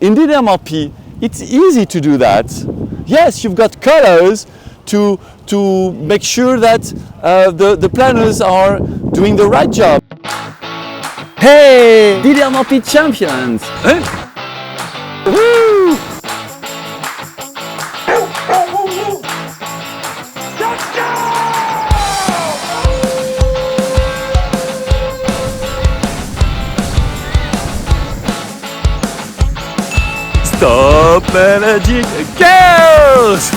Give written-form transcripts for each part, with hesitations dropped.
In DDMRP, it's easy to do that. Yes, you've got colors to make sure that the planners are doing the right job. Hey, DDMRP champions! Woo! Stop managing girls!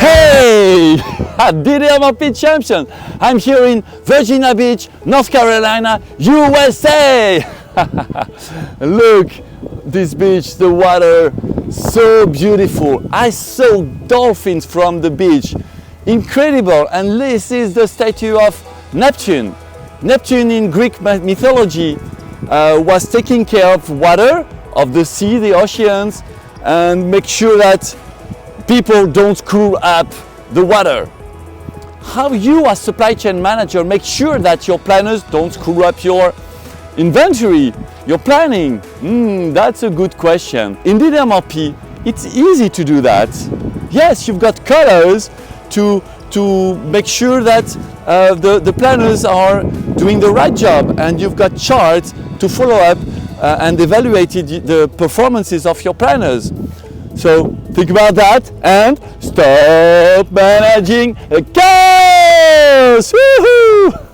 Hey! DDMRP champion! I'm here in Virginia Beach, North Carolina, USA! Look, this beach, the water, so beautiful. I saw dolphins from the beach. Incredible! And this is the statue of Neptune. Neptune in Greek mythology was taking care of water, of the sea, the oceans, and make sure that people don't screw up the water. How you as supply chain manager make sure that your planners don't screw up your inventory, your planning? That's a good question. In DDMRP, it's easy to do that. Yes, you've got colors to make sure that the planners are doing the right job, and you've got charts to follow up and evaluate the performances of your planners. So think about that and stop managing chaos! Woohoo!